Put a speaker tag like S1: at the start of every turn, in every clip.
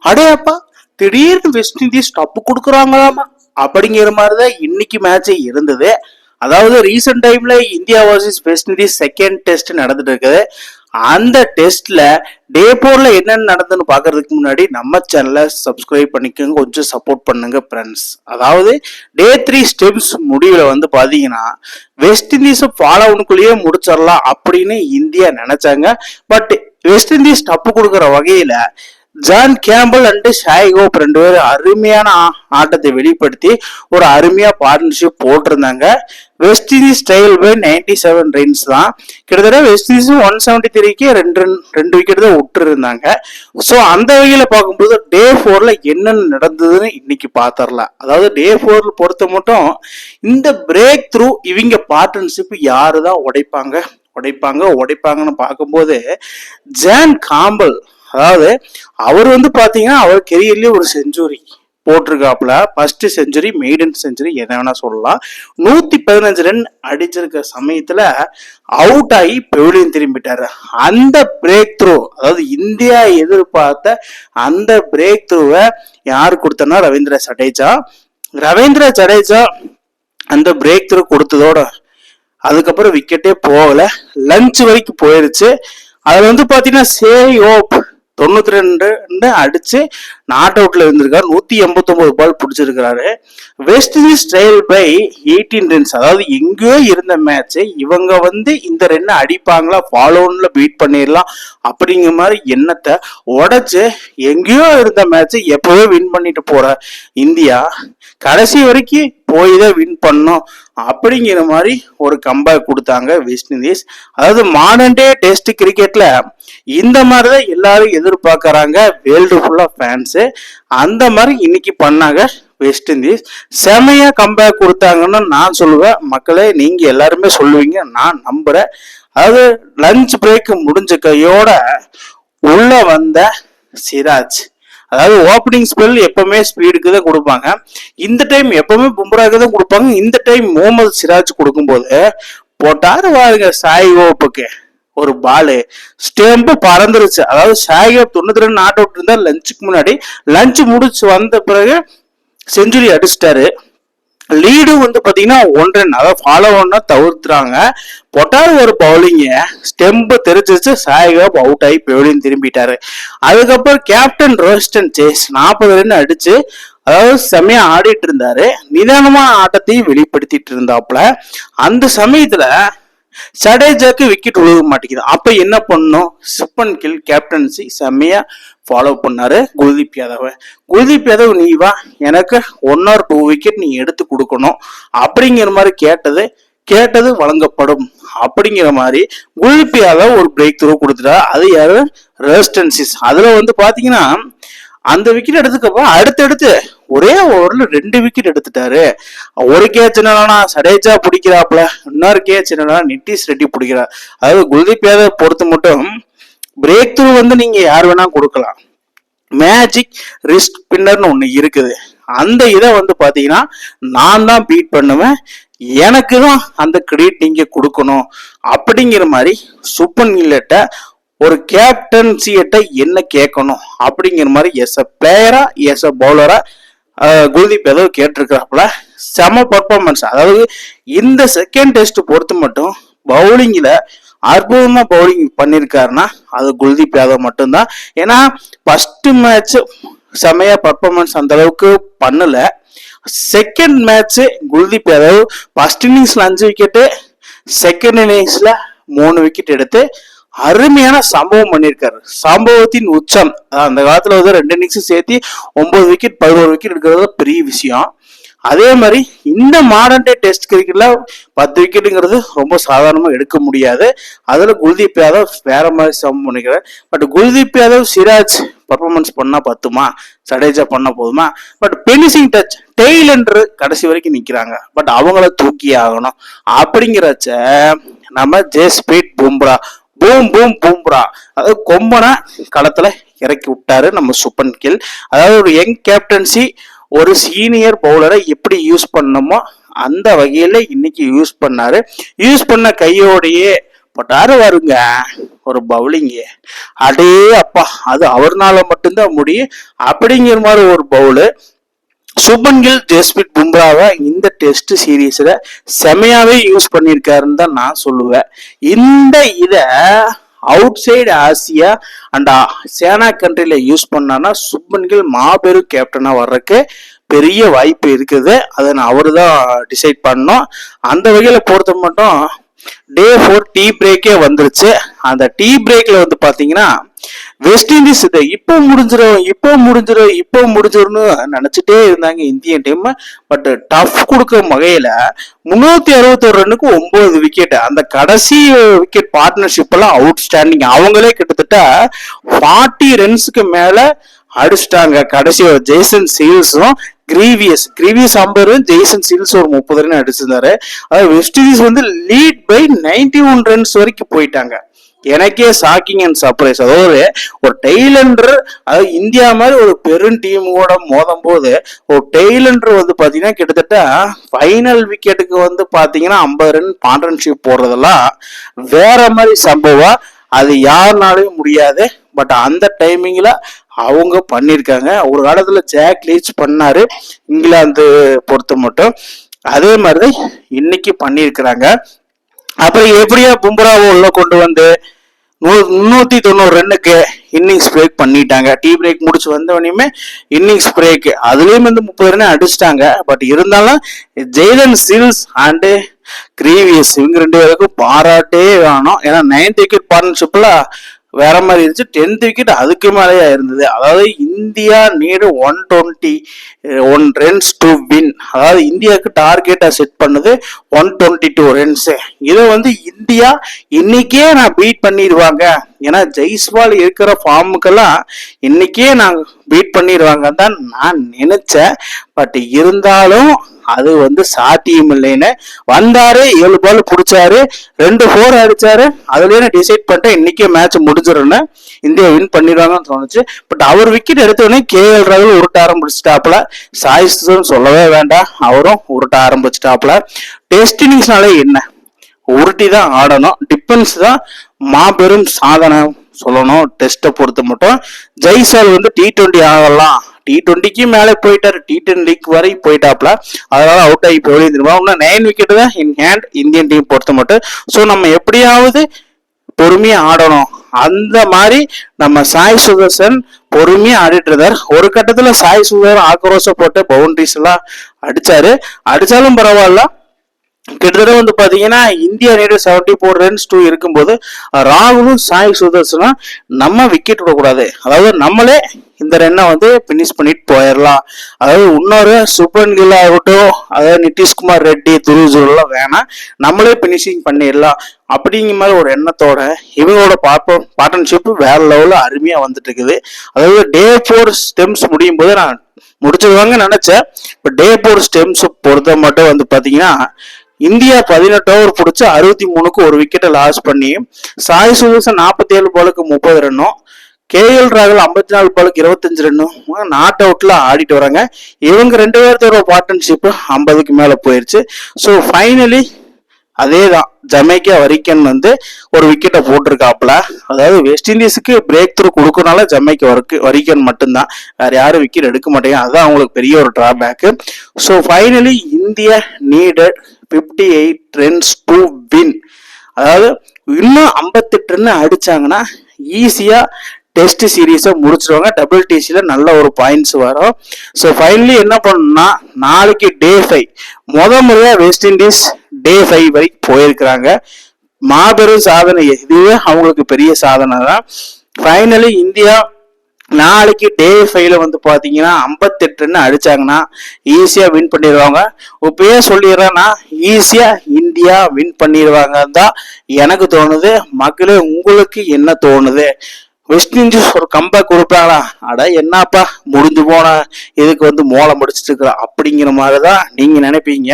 S1: அடையாப்பா திடீர்னு west Indies டப்பு கொடுக்குறாங்களாமா அப்படிங்கிற மாதிரிதான் இன்னைக்கு மேட்ச் இருந்தது. அதாவது ரீசெண்ட் டைம்ல India versus west Indies second test நடந்துட்டு இருக்குது. அந்த டெஸ்ட்ல டே 4ல என்னென்ன நடந்ததுன்னு பாக்குறதுக்கு முன்னாடி நம்ம சேனலை சப்ஸ்கிரைப் பண்ணிக்கோங்க, கொஞ்சம் சப்போர்ட் பண்ணுங்க ஃப்ரெண்ட்ஸ். அதாவது டே 3 ஸ்டெப்ஸ் முடிவுல வந்து பாத்தீங்கன்னா வெஸ்ட் இண்டீஸ் ஃபாலோவுக்குள்ளேயே முடிச்சிடலாம் அப்படின்னு இந்தியா நினைச்சாங்க. பட் வெஸ்ட் இண்டீஸ் டப்பு கொடுக்குற வகையில John Campbell and Shai Hope 2 பேரும் அருமையான ஆட்டத்தை வெளிப்படுத்தி ஒரு அருமையா பார்ட்னர்ஷிப் போட்டிருந்தாங்க. West Indies style by 97 runs தான். கிட்டத்தட்ட வெஸ்ட் இண்டீஸ் 173க்கு ரெண்டு விக்கெட் தான் விட்டு இருந்தாங்க. ஸோ அந்த வகையில பார்க்கும்போது டே 4ல என்னென்ன நடந்ததுன்னு இன்னைக்கு பாத்திரலாம். அதாவது டே 4 பொறுத்த மட்டும் இந்த பிரேக் த்ரூ இவங்க பார்ட்னர்ஷிப் யாரு தான் உடைப்பாங்கன்னு பார்க்கும்போது ஜான் காம்பல், அதாவது அவர் வந்து பாத்தீங்கன்னா அவர் கெரியர்லயே ஒரு செஞ்சுரி போட்டிருக்காப்புல. ஃபர்ஸ்ட் செஞ்சுரி, மெய்டன் செஞ்சுரி என்ன வேணா சொல்லலாம். 115 ரன் அடிச்சிருக்க சமயத்துல அவுட் ஆகி பெவிலியன் திரும்பிட்டாரு. அந்த பிரேக் த்ரூ, அதாவது இந்தியா எதிர்பார்த்த அந்த பிரேக் த்ரூவை யாரு கொடுத்தனா ரவீந்திர ஜடேஜா அந்த பிரேக் த்ரூ கொடுத்ததோட அதுக்கப்புறம் விக்கெட்டே போகல, லஞ்ச் வரைக்கும் போயிருச்சு. அதுல வந்து பாத்தீங்கன்னா சேய் ஓப் 92 அடிச்சு நாட் அவுட்ல இருந்திருக்காரு. 189 பால் பிடிச்சிருக்காரு. West Indies trail by 18 runs, அதாவது எங்கேயோ இருந்த மேட்ச் இவங்க வந்து இந்த ரன் அடிப்பாங்களா, ஃபாலோன்ல பீட் பண்ணிடலாம் அப்படிங்கிற மாதிரி எண்ணத்தை உடைச்சு எங்கேயோ இருந்த மேட்ச் எப்பவே வின் பண்ணிட்டு போற இந்தியா கடைசி வரைக்கும் போய் தான் வின் பண்ணும் அப்படிங்கிற மாதிரி ஒரு கம்பேக் கொடுத்தாங்க வெஸ்ட் இண்டீஸ். அதாவது மாடர்ன் டே டெஸ்ட் கிரிக்கெட்ல இந்த மாதிரிதான் எல்லாரும் எதிர்பார்க்கறாங்க, வேர்ல்டு ஃபுல்லா ஃபேன்ஸ். அந்த மாதிரி இன்னைக்கு பண்ணாங்க வெஸ்ட் இண்டீஸ். செமையா கம்பேக் கொடுத்தாங்கன்னு நான் சொல்லுவேன். மக்களே நீங்க எல்லாருமே சொல்லுவீங்க, நான் நம்புறேன். அதாவது லஞ்ச் பிரேக் முடிஞ்ச கையோட உள்ள வந்த சிராஜ், அதாவது ஓப்பனிங் ஸ்பெல் எப்பவுமே ஸ்பீடுக்கு தான் கொடுப்பாங்க. இந்த டைம் எப்பவுமே பும்ராக்கு தான் கொடுப்பாங்க. இந்த டைம் முகமது சிராஜ் கொடுக்கும்போது போட்டாரு பாருங்க சாய் ஹோப்புக்கு ஒரு பாலு, ஸ்டெம்பு பறந்துருச்சு. அதாவது சாய் ஹோப் 92 நாட் அவுட் இருந்தா லஞ்சுக்கு முன்னாடி, லஞ்ச் முடிச்சு வந்த பிறகு செஞ்சுரி அடிச்சிட்டாரு. லீடு வந்து பாத்தீங்கன்னா 1 ரன், அதாவது ஃபாலோ ஒன்னா தவிர்த்துறாங்க. பொட்டாரு ஒரு பவுலிங்க ஸ்டெம்பு தெரிஞ்சிச்சு, சாய்ஹாப் அவுட் ஆகி பெவிலியன் திரும்பிட்டாரு. அதுக்கப்புறம் கேப்டன் ரோஸ்டன் சேஸ் 40 ரன் அடிச்சு, அதாவது செம்மையா ஆடிட்டு இருந்தாரு. நிதானமான ஆட்டத்தையும் வெளிப்படுத்திட்டு இருந்தாப்புல. அந்த சமயத்துல ஜடேஜாக்கு விக்கெட் விழுக மாட்டேங்குது. அப்ப என்ன பண்ணும், சுப்பன் கில் கேப்டன்சி செம்மையா ஃபாலோ பண்ணாரு குல்தீப் யாதவ் நீ வா, எனக்கு 1 or 2 விக்கெட் நீ எடுத்து கொடுக்கணும் அப்படிங்கிற மாதிரி கேட்டது வழங்கப்படும் அப்படிங்கிற மாதிரி குல்தீப் யாதவ் ஒரு பிரேக் த்ரூ கொடுத்துட்டா. அது யாரு, ரெஸ்டன்சிஸ். அதுல வந்து பாத்தீங்கன்னா அந்த விக்கெட் எடுத்துக்கப்ப அடுத்தடுத்து ஒரே ஓவர்ல 2 விக்கெட் எடுத்துட்டாரு. ஒரு கேட்ச் என்னன்னா ஜடேஜா பிடிக்கிறாப்ல, இன்னொரு கேட்ச் என்னன்னா நிதிஷ் ரெட்டி பிடிக்கிறார். அதாவது குல்தீப் யாதவ் பொறுத்த மட்டும் பிரேக் த்ரூ வந்து நீங்க யார் வேணா கொடுக்கலாம். மேஜிக் ரிஸ்க் பின்னர்னு ஒண்ணு இருக்குது. அந்த இதை வந்து பாத்தீங்கன்னா நான் தான் பீட் பண்ணுவேன், எனக்கு தான் அந்த கிரெடிட் நீங்க கொடுக்கணும் அப்படிங்கிற மாதிரி சுப்பன் கில்ட்ட ஒரு கேப்டன்சியட்ட என்ன கேட்கணும் அப்படிங்கிற மாதிரி எஸ் அ பிளேயரா எஸ் அ பவுலரா குல்தீப் யாதவ் கேட்டிருக்கிறாப்புல. செம பர்ஃபார்மன்ஸ். அதாவது இந்த செகண்ட் டெஸ்ட் பொறுத்து மட்டும் பவுலிங்ல அற்புதமா பவுலிங் பண்ணிருக்காருன்னா அது குல்தீப் யாதவ் மட்டும்தான். ஏன்னா ஃபர்ஸ்ட் மேட்ச் செமையா பர்ஃபார்மன்ஸ் அந்த அளவுக்கு பண்ணல. Second match Kuldeep Yadav first இன்னிங்ஸ்ல 5 விக்கெட்டு, செகண்ட் இன்னிங்ஸ்ல 3 விக்கெட் எடுத்து அருமையான சம்பவம் பண்ணியிருக்காரு. சம்பவத்தின் உச்சம். அந்த காலத்துல வந்து 2 இன்னிங்ஸும் சேர்த்து 9 விக்கெட் 11 விக்கெட் எடுக்கிறது பெரிய விஷயம். அதே மாதிரி இந்த மாடர்ன் டே டெஸ்ட் கிரிக்கெட்ல 10 விக்கெட்டுங்கிறது ரொம்ப சாதாரணமா எடுக்க முடியாது. அதுல குல்தீப் யாதவ் வேற மாதிரி சம்பவம் பண்ணிக்கிறார். பட் குல்தீப் யாதவ் சிராஜ் பர்ஃபார்மன்ஸ் பண்ணா பத்துமா, ஜடேஜா பண்ண போதுமா? பட் பெனிசிங் டச் டெய்லர் கடைசி வரைக்கும் நிக்கிறாங்க. பட் அவங்கள தூக்கி ஆகணும் அப்படிங்கிறச்ச நம்ம ஜஸ்பிரீத் பும்ரா பூம்ரா அதாவது கொம்பனா களத்துல இறக்கி விட்டாரு நம்ம சுப்பன் கில். அதாவது ஒரு யங் கேப்டன்சி ஒரு சீனியர் பவுலரை எப்படி யூஸ் பண்ணணுமோ அந்த வகையில இன்னைக்கு யூஸ் பண்ணாரு. யூஸ் பண்ண கையோடையே பட்டாரு வருங்க ஒரு பவுலிங்கு, அடே அப்பா அது அவர்னால மட்டும்தான் முடியும் அப்படிங்கிற மாதிரி ஒரு பவுலு. சுப்மன் கில் ஜஸ்பிரித் பும்ராவை இந்த டெஸ்ட் சீரீஸ்ல செமையாவே யூஸ் பண்ணியிருக்காருன்னு தான் நான் சொல்லுவேன். இந்த இத outside Asia and SENA கண்ட்ரில யூஸ் பண்ணானா சுப்மன் கில் மாபெரும் கேப்டனா வர்றதுக்கு பெரிய வாய்ப்பு இருக்குது. அதை நான் அவரு தான் டிசைட் பண்ணோம். அந்த வகையில பொறுத்த மட்டும் டே 4 டீ பிரேக்கே வந்துருச்சு. அந்த டீ பிரேக்ல வந்து பாத்தீங்கன்னா வெஸ்ட் இண்டீஸ் இதை இப்போ முடிஞ்சிரும்னு நினைச்சிட்டே இருந்தாங்க இந்தியன் டீம். பட் டஃப் கொடுக்கும் வகையில 361 ரன்னுக்கு 9 விக்கெட், அந்த கடைசி விக்கெட் பார்ட்னர்ஷிப் எல்லாம் அவுட் ஸ்டாண்டிங். அவங்களே கிட்டத்தட்ட 40 ரன்ஸுக்கு மேல அடிச்சிட்டாங்க. கடைசி ஜெய்சன் சீல்ஸும் கிரீவியஸ் 50 ரன், ஜெய்சன் சீல்ஸ் ஒரு 30 ரன் அடிச்சிருந்தாரு. அதாவது வெஸ்ட் இண்டீஸ் வந்து லீட் பை 91 ரன்ஸ் வரைக்கும் போயிட்டாங்க. எனக்கே ஷாக்கிங் அண்ட் சர்ப்ரைஸ். அதாவது ஒரு டெய்லண்டர், அதாவது இந்தியா மாதிரி ஒரு பெரும் டீம் கூட மோதும் போது ஒரு டெய்லண்டர் வந்து பாத்தீங்கன்னா கிட்டத்தட்ட ஃபைனல் விக்கெட்டுக்கு வந்து பாத்தீங்கன்னா 50 ரன் பார்ட்னர்ஷிப் போடுறதெல்லாம் வேற மாதிரி சம்பவம். அது யாருனாலையும் முடியாது. பட் அந்த டைமிங்ல அவங்க பண்ணிருக்காங்க. ஒரு காலத்துல ஜாக் லீச் பண்ணாரு இங்கிலாந்து பொறுத்த மட்டும், அதே மாதிரி இன்னைக்கு பண்ணிருக்கிறாங்க. அப்புறம் எப்படியா பும்ராவை உள்ள கொண்டு வந்து 390 ரன்னுக்கு இன்னிங்ஸ் பிரேக் பண்ணிட்டாங்க. டீ பிரேக் முடிச்சு வந்தவனையுமே இன்னிங்ஸ் பிரேக் அதுலயும் வந்து 30 ரன் அடிச்சிட்டாங்க. பட் இருந்தாலும் ஜெய்லன் சீல்ஸ் அண்டு கிரீவியஸ் இவங்க 2 பேருக்கும் பாராட்டே வேணும். ஏன்னா 9th விக்கெட் பார்ட்னர்ஷிப்ல வேற மாதிரி இருந்துச்சு. 10th விக்கெட் அதுக்கு மேலேயா இருந்தது. அதாவது India need 121 runs to win. அதாவது இந்தியாவுக்கு டார்கெட்டா செட் பண்ணது 122 ரன்ஸ். இதை வந்து இந்தியா இன்னைக்கே நான் பீட் பண்ணிடுவாங்க. ஏன்னா ஜெய்ஸ்வால் இருக்கிற ஃபார்முக்கெல்லாம் இன்னைக்கே நான் பீட் பண்ணிடுவாங்க தான் நான் நினைச்சேன். பட் இருந்தாலும் அது வந்து சாத்தியம் இல்லைன்னு வந்தாரு. 7 பால் பிடிச்சாரு, 2 4 அடிச்சாரு. அதுல டிசைட் பண்ணிட்டு இன்னைக்கே மேட்ச் முடிஞ்சிருன்னு இந்தியா வின் பண்ணிடுவாங்கன்னு தோணுச்சு. பட் அவர் விக்கெட் எடுத்தோடனே KL ராகுல் உருட்ட ஆரம்பிச்சிட்டாப்ல. சாய் சுதர்சன் சொல்லவே வேண்டாம், அவரும் உருட்ட ஆரம்பிச்சிட்டாப்ல. டெஸ்ட் இன்னிங்ஸ்னாலே என்ன, உருட்டி தான் ஆடணும். டிஃபென்ஸ் தான் மாபெரும் சாதனை சொல்லணும். டெஸ்ட்டை பொறுத்த மட்டும் ஜெய்ஸ்வால் வந்து T20 ஆகலாம், T20க்கு மேலே போயிட்டாரு, T10 லீக் வரை போயிட்டாப்ல. அதனால அவுட் ஆகி போய் திரும்ப 9 விக்கெட் தான் இன் ஹேண்ட் இந்தியன் டீம் பொறுத்த மட்டும். ஸோ நம்ம எப்படியாவது பொறுமையா ஆடணும். அந்த மாதிரி நம்ம சாய் சுதர்சன் பொறுமையா ஆடிட்டு இருந்தார். ஒரு கட்டத்துல சாய் சுதர்சன் ஆக்ரோஷம் போட்டு பவுண்டரிஸ் எல்லாம் அடிச்சாலும் பரவாயில்ல. கிட்டத்தட்ட வந்து பாத்தீங்கன்னா இந்தியா நீடு 74 ரன்ஸ் டூ இருக்கும்போது ராகுலும் சாய் சுதர்சனும் நம்ம விக்கெட் விடக்கூடாது. அதாவது நம்மளே இந்த ரன்னை வந்து பினிஷ் பண்ணிட்டு போயிடலாம். அதாவது இன்னொரு சுப்மன் கில் ஆகட்டும், அதாவது நிதிஷ்குமார் ரெட்டி, துருஜுலாம் வேணாம், நம்மளே பினிஷிங் பண்ணிடலாம் அப்படிங்கிற மாதிரி ஒரு எண்ணத்தோட இவங்களோட பார்ட்னர்ஷிப் வேற லெவலில் அருமையா வந்துட்டு இருக்குது. அதாவது டே 4 ஸ்டெம்ஸ் முடியும் போது நான் முடிச்சிருவாங்க நினைச்சேன். இப்போ டே 4 ஸ்டெம்ஸ் பொறுத்த மட்டும் வந்து பாத்தீங்கன்னா இந்தியா 18 ஓவர் பிடிச்சி 63க்கு ஒரு விக்கெட்டை லாஸ் பண்ணி சாய் சுதர்சன் 47 பாலுக்கு 30 ரன்னும், KL ராகுல் 54 பாலுக்கு 25 ரன்னும் நாட் அவுட்ல ஆடிட்டு வராங்க. இவங்க 2 பேர்த்தோட பார்ட்னர்ஷிப் 50க்கு மேல போயிருச்சு. ஸோ ஃபைனலி அதேதான் ஜமைக்கா வரிக்கன் வந்து ஒரு விக்கெட்டை போட்டிருக்காப்புல. அதாவது வெஸ்ட் இண்டீஸுக்கு பிரேக் த்ரூ கொடுக்கறனால ஜமைக்கா வரிக்கன் மட்டும்தான், வேற யாரும் விக்கெட் எடுக்க மாட்டேங்க. அதுதான் அவங்களுக்கு பெரிய ஒரு drawback. So finally India needed 58 runs to win. அதாவது இன்னும் 58 ரன் அடிச்சாங்கன்னா ஈஸியா டெஸ்ட் சீரீஸை முடிச்சிருவாங்க. WTCல நல்ல ஒரு பாயிண்ட்ஸ் வரும். ஸோ ஃபைனலி என்ன பண்ணணும்னா நாளைக்கு டே 5 முறையா வெஸ்ட் இண்டீஸ் டே 5 வரைக்கும் போயிருக்கிறாங்க. மாபெரும் சாதனை, இதுவே அவங்களுக்கு பெரிய சாதனை தான். ஃபைனலி இந்தியா நாளைக்கு டே 5ல வந்து பாத்தீங்கன்னா 58 ரன் அடிச்சாங்கன்னா ஈஸியா வின் பண்ணிடுவாங்க. இப்பயே சொல்லிடுறேன்னா ஈஸியா இந்தியா வின் பண்ணிடுவாங்க தான் எனக்கு தோணுது. மக்களே உங்களுக்கு என்ன தோணுது? வெஸ்ட் இண்டீஸ் ஒரு கம்பேக் கொடுப்பாங்களா? அட என்னப்பா முடிஞ்சு போன இதுக்கு வந்து மோளம் முடிச்சுட்டு இருக்கிறோம் அப்படிங்கிற மாதிரிதான் நீங்க நினைப்பீங்க.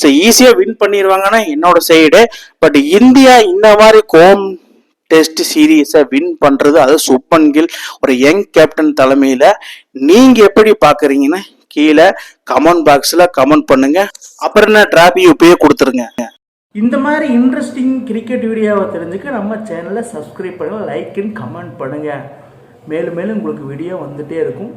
S1: ஸோ ஈஸியா வின் பண்ணிடுவாங்கன்னா என்னோட சைடு. பட் இந்தியா இந்த மாதிரி டெஸ்ட் சீரீஸை வின் பண்றது, அது சுப்மன் கில் ஒரு யங் கேப்டன் தலைமையில நீங்க எப்படி பாக்குறீங்கன்னு கீழே கமெண்ட் பாக்ஸ்ல கமெண்ட் பண்ணுங்க. அப்புறம் என்ன டிராபி இப்பயே கொடுத்துருங்க. இந்த மாதிரி இன்ட்ரெஸ்டிங் கிரிக்கெட் வீடியோவை தெரிஞ்சுக்க நம்ம சேனலை சப்ஸ்கிரைப் பண்ணுங்கள், லைக் அண்ட் கமெண்ட் பண்ணுங்கள். மேலும் மேலும் உங்களுக்கு வீடியோ வந்துகிட்டே இருக்கும்.